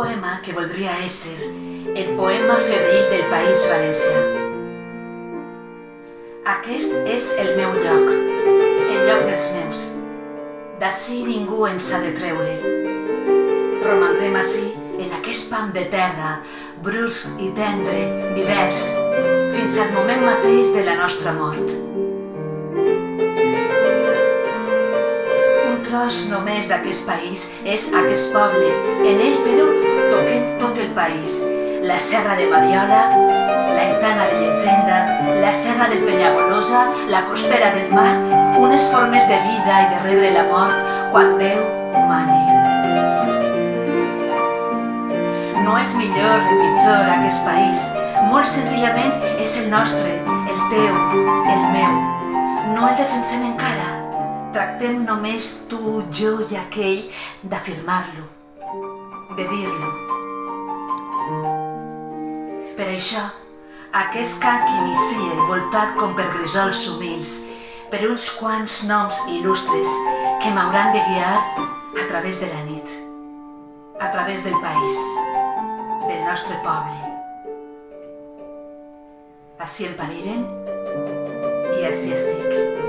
poema que voldria ésser el poema febril del País Valencià. Aquest és el meu lloc, el lloc dels meus. D'ací ningú ens ha de treure. Romandrem ací, en aquest pam de terra, brusc i tendre, divers, fins al moment mateix de la nostra mort. Un tros només d'aquest país és aquest poble. En ell, però, toquem tot el país. La serra de Mariola, la Aitana de Lletenda, la serra del Penyagolosa, la costera del mar, unes formes de vida i de rebre la mort quan Déu mani. No és millor ni pitjor aquest país, molt senzillament és el nostre, el teu, el meu. No el defensem encara, tractem només tu, jo i aquell d'afirmar-lo, de dir-lo. Per això, aquest cant que inicia voltat com per grisols humils, per uns quants noms il·lustres que m'hauran de guiar a través de la nit, a través del país, del nostre poble. Ací em pariren i ací estic.